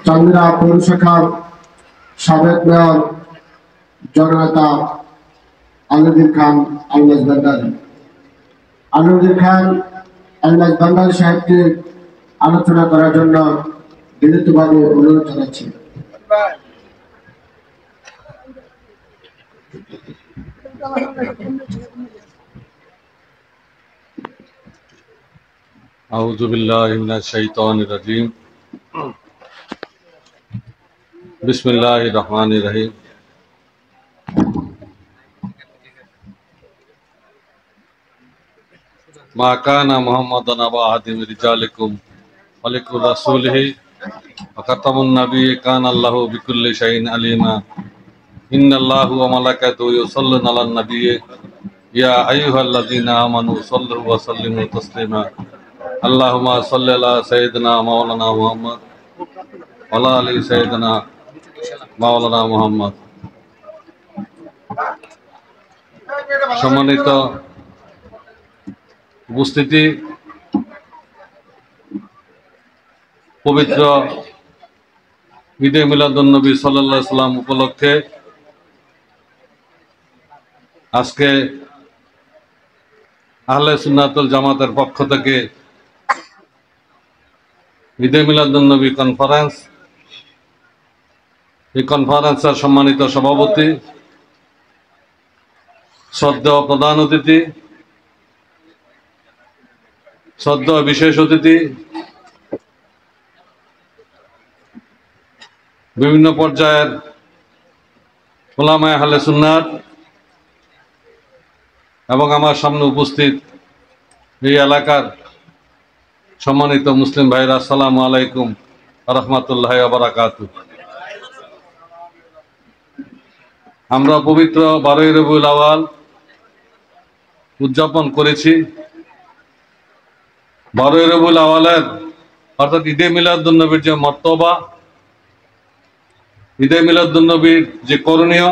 চান্দিনা পৌর শাখার সাবেক মেয়র জননেতা আলমগীর খান আলমাজ ভান্ডারী। আলমগীর খান আলমাজ ভান্ডারী সাহেবকে আলোচনা করার জন্য বিনীতভাবে অনুরোধ জানাচ্ছি। আউযু বিল্লাহি মিনাশ শাইতানির রাজিম। বিসমিল্লাহির রহমানির রহিম। মা কানা মুহাম্মাদান আবা আহাদিম মিন রিজালিকুম ওয়ালাইকুর রাসূলিহি ওয়া খাতামুন নাবিয়্যিন কানা আল্লাহু বিকুল্লি শাইইন আলিমা। ইন্নাল্লাহা ওয়া মালাকাতুহু ইউসাল্লুনা আলান নাবিয়্যি ইয়া আইয়ুহাল্লাযীনা আমানু সাল্লু ওয়া সাল্লিমু তাসলিমা। আল্লাহুম্মা সাল্লি আলা সাইয়্যিদিনা মাওলানা মুহাম্মদ ওয়া আলা আলি সাইয়্যিদিনা মাওলানা মুহাম্মদ। সম্মানিত উপস্থিতি, পবিত্র ঈদে মিলাদুন্নবী সাল্লাল্লাহু আলাইহি সাল্লাম উপলক্ষে আজকে আহলে সুন্নাতুল জামাতের পক্ষ থেকে ঈদে মিলাদুন্নবী কনফারেন্স, এই কনফারেন্সের সম্মানিত সভাপতি, শ্রদ্ধেয় প্রধান অতিথি, শ্রদ্ধেয় বিশেষ অতিথি, বিভিন্ন পর্যায়ের উলামায়ে আহলে সুন্নাত এবং আমার সামনে উপস্থিত এই এলাকার সম্মানিত মুসলিম ভাইরা, আসসালামু আলাইকুম ওয়া রাহমাতুল্লাহি ওয়া বারাকাতুহু। আমরা পবিত্র 12ই রবিউল আউয়াল উদযাপন করেছি। 12ই রবিউল আউয়ালের অর্থাৎ ঈদে মিলাদুন্নবীর যে মর্তবা, ঈদে মিলাদুন্নবীর যে করণীয়,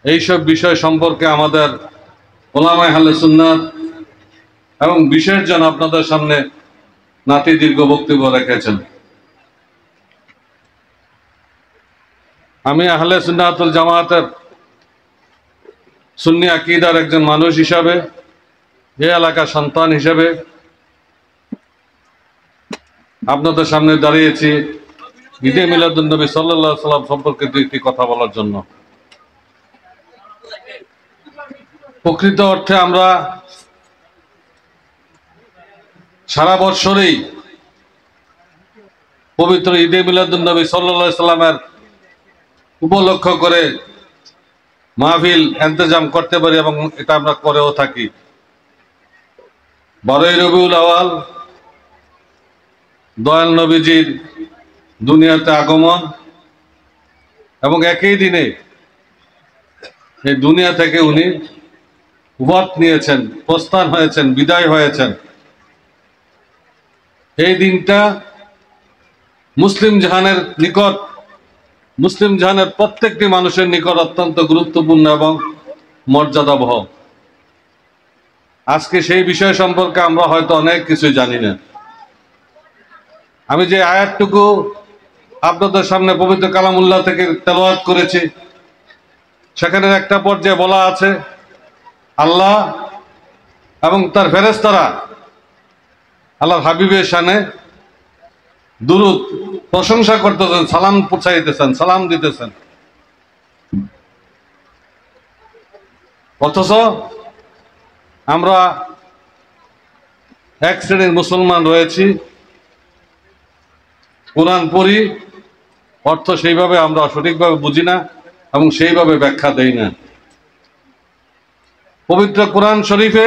এইসব বিষয় সম্পর্কে আমাদের উলামায়ে আহলে সুন্নাত এবং বিশেষজন আপনাদের সামনে নাতি দীর্ঘ বক্তব্য রেখেছেন। আমি আহলে সুন্নাতুল জামাতের সুন্নি আকীদার একজন মানুষ হিসাবে, এই এলাকার সন্তান হিসাবে আপনাদের সামনে দাঁড়িয়েছি ঈদে মিলাদুন্নবী সাল্লাল্লাহু আলাইহি সাল্লাম সম্পর্কে দুইটি কথা বলার জন্য। প্রকৃত অর্থে আমরা সারা বৎসরেই পবিত্র ঈদে মিলাদুন্নবী সাল্লাল্লাহু আলাইহি সাল্লামের উপলক্ষ করে মাহফিল ইন্তজাম করতে পারি এবং এটা আমরা করেও থাকি। 12ই রবিউল আউয়াল দয়াল নবীজির দুনিয়াতে আগমন এবং একই দিনে এই দুনিয়া থেকে উনি ওয়াত নিয়েছেন, প্রস্থান হয়েছেন, বিদায় হয়েছেন। এই দিনটা মুসলিম জাহানের নিকট, মুসলিম জাহানের প্রত্যেকটি মানুষের নিকট অত্যন্ত গুরুত্বপূর্ণ এবং মর্যাদাবহ। আজকে সেই বিষয় সম্পর্কে আমরা হয়তো অনেক কিছু জানি না। আমি যে আয়াতটুকু আপনাদের সামনে পবিত্র কালামুল্লাহ থেকে তেলাওয়াত করেছি, সেখানে একটা পর্যায়ে বলা আছে আল্লাহ এবং তার ফেরেশতারা আল্লাহর হাবিবের শানে দুরূদ প্রশংসা করতেছেন, সালাম পৌঁছাইতেছেন, সালাম দিতেছেন। অথচ আমরা এক শ্রেণীর মুসলমান রয়েছি, কোরআন পড়ি, অর্থ সেইভাবে আমরা সঠিকভাবে বুঝি না এবং সেইভাবে ব্যাখ্যা দেই না। পবিত্র কোরআন শরীফে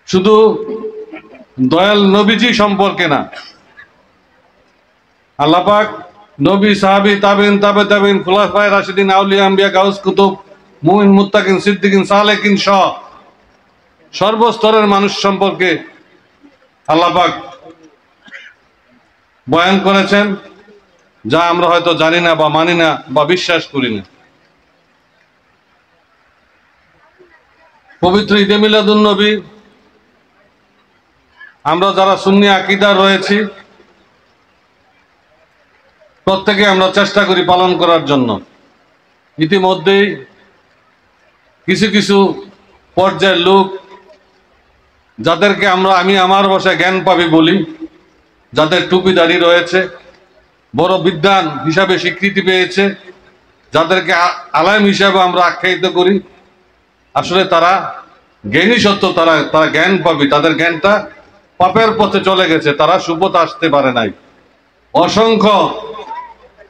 শুধু দয়াল নবীজি সম্পর্কে না, আল্লাহ পাক নবী, সাহাবী, তাবেঈন, তাবে তাবেঈন, খুলাফায়ে রাশিদিন, আউলিয়া, আম্বিয়া, গাউস, কুতুব, মুমিন, মুত্তাকিন, সিদ্দিকিন, সালেকিন সহ সর্বস্তরের মানুষ সম্পর্কে আল্লাহ পাক বয়ান করেছেন, যা আমরা হয়তো জানি না বা মানি না বা বিশ্বাস করি না। পবিত্র ঈদে মিলাদুন্নবী আমরা যারা সুন্নি আকীদার রয়েছি প্রত্যেকে আমরা চেষ্টা করি পালন করার জন্য। ইতিমধ্যেই কিছু কিছু পর্যায়ের লোক, যাদেরকে আমি আমার ভাষায় জ্ঞান পাবি বলি, যাদের টুপি দাড়ি রয়েছে, বড় বিদ্বান হিসাবে স্বীকৃতি পেয়েছে, যাদেরকে আলেম হিসাবে আমরা আখ্যায়িত করি, আসলে তারা জ্ঞানী সত্য, তারা জ্ঞান পাবি, তাদের জ্ঞানটা পাপের পথে চলে গেছে, তারা সুপথে আসতে পারে নাই। অসংখ্য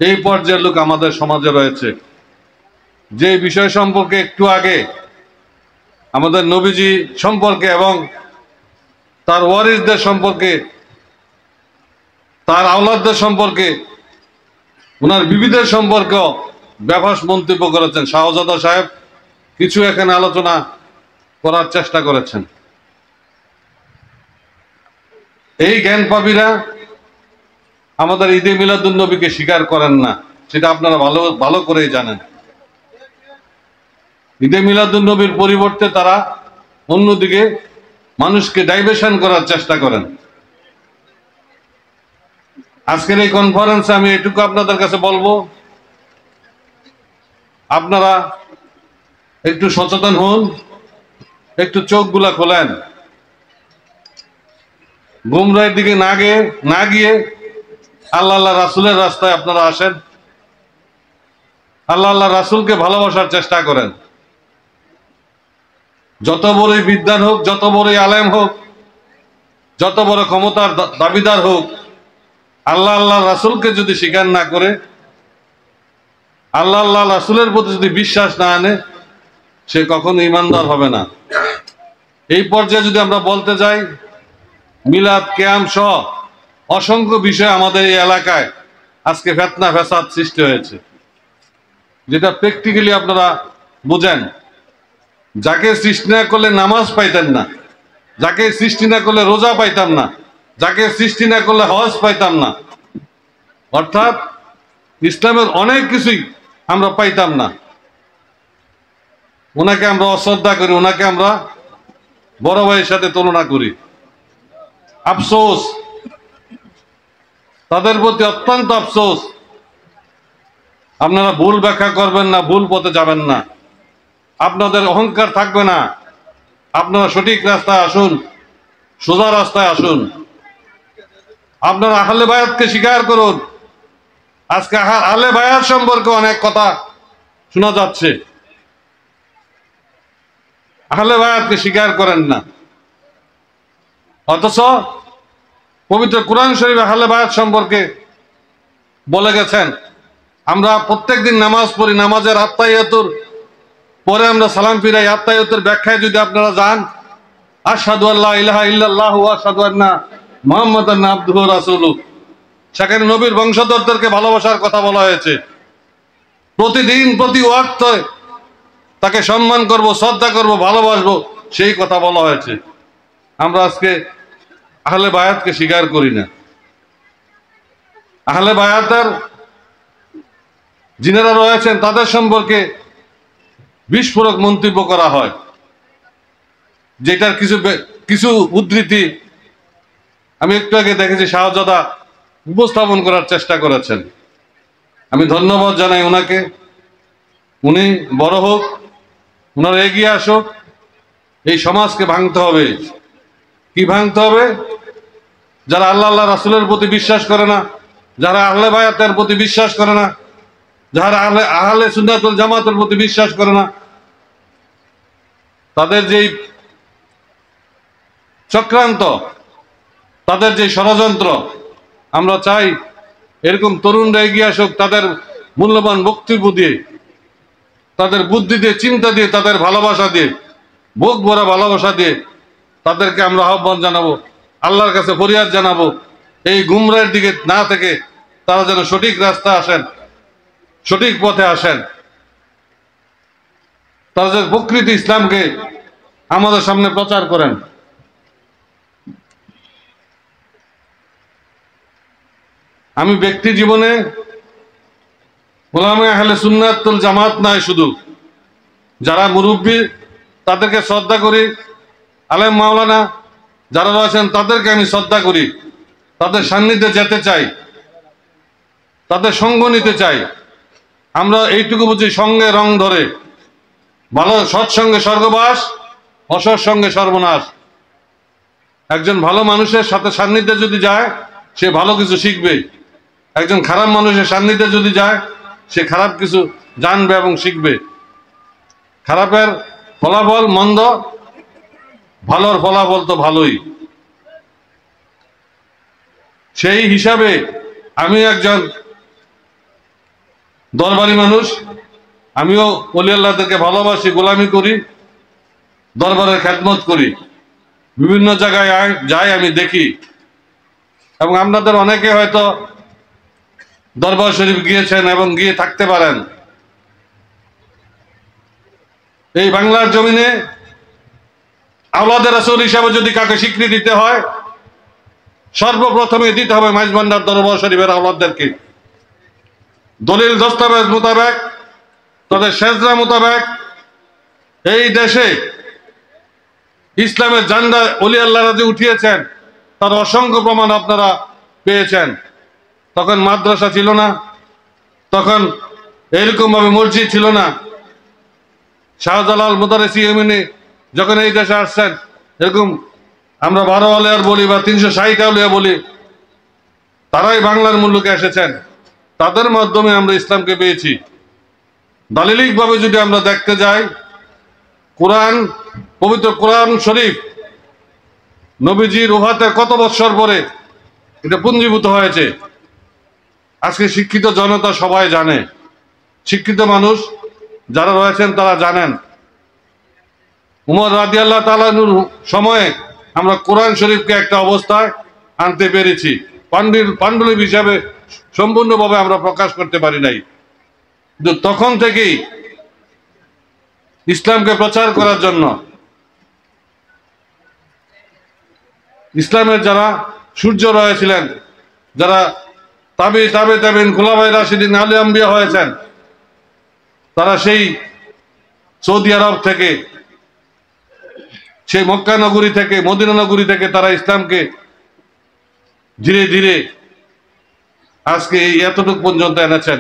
এই পর্যায়ের লোক আমাদের সমাজে রয়েছে। যে বিষয় সম্পর্কে একটু আগে আমাদের নবীজি সম্পর্কে এবং তার ওয়ারিসদের সম্পর্কে, তার আওলাদদের সম্পর্কে, ওনার বিবিদের সম্পর্কে ব্যাপক মন্তব্য করেছেন, শাহজাদা সাহেব কিছু এখানে আলোচনা করার চেষ্টা করেছেন। এই জ্ঞানপাপীরা আমাদের ঈদে মিলাদুন্নবীকে স্বীকার করেন না, সেটা আপনারা ভালো ভালো করেই জানেন। ঈদে মিলাদুন্নবীর পরিবর্তে তারা অন্যদিকে মানুষকে ডাইভার্সন করার চেষ্টা করেন। আজকের এই কনফারেন্সে আমি এটুকু আপনাদের কাছে বলবো, আপনারা একটু সচেতন হন, একটু চোখগুলা খোলেন, গুমরাহের দিকে না গিয়ে আল্লাহ রাসূলের রাস্তায় আপনারা আসেন, আল্লাহ রাসূলকে ভালোবাসার চেষ্টা করেন। যত বড়ই বিদ্বান হোক, যত বড়ই আলেম হোক, যত বড় ক্ষমতার দাবিদার হোক, আল্লাহ রাসূলকে যদি স্বীকার না করে, আল্লাহ রাসূলের প্রতি যদি বিশ্বাস না আনে, সে কখনো ঈমানদার হবে না। এই পর্যায়ে যদি আমরা বলতে যাই, মিলাদ কিয়াম সহ অসংখ্য বিষয় আমাদের এই এলাকায় আজকে ফিতনা ফাসাদ সৃষ্টি হয়েছে, যেটা প্র্যাকটিক্যালি আপনারা বুঝেন। যাকে সৃষ্টি না করলে নামাজ পাইতেন না, যাকে সৃষ্টি না করলে রোজা পাইতাম না, যাকে সৃষ্টি না করলে হজ পাইতাম না, অর্থাৎ ইসলামের অনেক কিছুই আমরা পাইতাম না। ওনাকে আমরা অশ্রদ্ধা করি, ওনাকে আমরা বড় ভাইয়ের সাথে তুলনা করি। আফসোস, তাদের প্রতি অত্যন্ত আফসোস। আপনারা ভুল ব্যাখ্যা করবেন না, ভুল পথে যাবেন না, আপনাদের অহংকার থাকবে না। আপনারা সঠিক রাস্তায় আসুন, সোজা রাস্তায় আসুন। আপনারা আহলে বায়াতকে স্বীকার করুন। আজকে আহলে বায়াত সম্পর্কে অনেক কথা শোনা যাচ্ছে, আহলে বায়াতকে স্বীকার করেন না, অথচ পবিত্র কোরআন শরীফে আহলে বায়াত সম্পর্কে বলে গেছেন, আমরা প্রত্যেকদিন নামাজ পড়ি, নামাজের আত্তাহিয়াতুর পরে আমরা সালাম ফিরাই। আত্তাহিয়াতুর ব্যাখ্যায় যদি আপনারা যান, আশহাদু আল্লা ইলাহা ইল্লাল্লাহ ওয়া আশহাদু আন্না মুহাম্মাদান আবদুহু ওয়া রাসূলুহু, সেখানে নবীর বংশধরদেরকে ভালোবাসার কথা বলা হয়েছে। প্রতিদিন প্রতি ওয়াক্তে তাকে সম্মান করব, শ্রদ্ধা করব, ভালোবাসবো, সেই কথা বলা হয়েছে। আমরা আজকে আহলে বায়াতকে স্বীকার করি না। আহলে বায়াতের যিনারা রয়েছেন তাদের সম্পর্কে বিস্ফোরক মন্তব্য করা হয়, যেটার কিছু উদ্ধৃতি আমি একটু আগে দেখেছি শাহজাদা উপস্থাপন করার চেষ্টা করেছেন। আমি ধন্যবাদ জানাই ওনাকে। উনি বড় হোক, ওনারা এগিয়ে আসুক। এই সমাজকে ভাঙতে হবে। কি ভাঙতে হবে? যারা আল্লাহ রাসূলের প্রতি বিশ্বাস করে না, যারা আহলে বায়াতের প্রতি বিশ্বাস করে না, যারা আহলে সুন্নাত ওয়াল জামাতের প্রতি বিশ্বাস করে না, তাদের যেই চক্রান্ত, তাদের যে ষড়যন্ত্র, আমরা চাই এরকম তরুণরা এগিয়ে আসুক, তাদের মূল্যবান বক্তব্য দিয়ে, তাদের বুদ্ধি দিয়ে, চিন্তা দিয়ে, তাদের ভালোবাসা দিয়ে, বুক ভরা ভালোবাসা দিয়ে তাদেরকে আমরা আহ্বান জানাবো, আল্লাহর কাছে ফরিয়াদ জানাবো, এই গুমরাহের দিকে না থেকে তারা যেন সঠিক রাস্তা আসেন, সঠিক পথে আসেন, তারা যেন প্রকৃতি ইসলামকে আমাদের সামনে প্রচার করেন। আমি ব্যক্তি জীবনে উলামায়ে আহলে সুন্নাত ওয়াল জামাত নয়, শুধু যারা মুরব্বী তাদেরকে শ্রদ্ধা করি, আলেম মাওলানা যারা রয়েছেন তাদেরকে আমি শ্রদ্ধা করি, তাদের সান্নিধ্যে যেতে চাই, তাদের সঙ্গ নিতে চাই। আমরা এইটুকু বুঝি, সঙ্গে রং ধরে, ভালো সৎসঙ্গে স্বর্গবাস, অসৎসঙ্গে সর্বনাশ। একজন ভালো মানুষের সাথে সান্নিধ্যে যদি যায় সে ভালো কিছু শিখবে, একজন খারাপ মানুষের সান্নিধ্যে যদি যায় সে খারাপ কিছু জানবে এবং শিখবে। খারাপের ফলাফল মন্দ, ভালোর ফলাফল তো ভালোই। সেই হিসাবে আমি একজন দরবারি মানুষ, আমিও ওলি আল্লাহদেরকে ভালোবাসি, গোলামি করি, দরবারের খেদমত করি, বিভিন্ন জায়গায় যাই, আমি দেখি। এবং আপনাদের অনেকে হয়তো দরবার শরীফ গিয়েছেন এবং গিয়ে থাকতে পারেন। এই বাংলার জমিনে আওলাদে রাসূল হিসাবে যদি কাকে স্বীকৃতি দিতে হয়, সর্বপ্রথমে দিতে হবে মাইজভান্ডার দরবার শরীফের আওলাদদেরকে। দলিল দস্তাবেজ মোতাবেক, তাদের সেজদা মোতাবেক এই দেশে ইসলামের ঝান্ডা ওলি আল্লাহরা যে উঠিয়েছেন তার অসংখ্য প্রমাণ আপনারা পেয়েছেন। তখন মাদ্রাসা ছিল না, তখন এরকম ভাবে মসজিদ ছিল না। শাহজালাল মুদারিসি ইমানি যখন এই দেশে আসছেন, এরকম আমরা 12 আউলিয়ার বলি বা 360 আউলিয়া বলি, তারাই বাংলার মুলুকে এসেছেন। তাদের মাধ্যমে আমরা ইসলামকে পেয়েছি। দালিলিক ভাবে যদি আমরা দেখতে যাই, কোরআন, পবিত্র কোরআন শরীফ নবীজির ওফাতের কত বৎসর পরে এটা পুঞ্জীভূত হয়েছে। আজকে শিক্ষিত জনতা সবাই জানে, শিক্ষিত মানুষ যারা রয়েছেন তারা জানেন। উমর রাদিয়াল্লাহু তাআলা আনহুর সময়ে আমরা কোরআন শরীফকে একটা অবস্থায় আনতে পেরেছি। পাণ্ডুলিপি হিসাবে সম্পূর্ণভাবে আমরা প্রকাশ করতে পারি নাই, কিন্তু তখন থেকেই ইসলামকে প্রচার করার জন্য ইসলামের যারা সূর্য রয়েছিলেন, যারা তাবেঈন খুলাফায়ে রাশিদিন আউলিয়া আম্বিয়া হয়েছেন, তারা সেই সৌদি আরব থেকে, সেই মক্কা নগরী থেকে, মদিনা নগরী থেকে তারা ইসলামকে ধীরে ধীরে আজকে এতটুকু পর্যন্ত এনেছেন।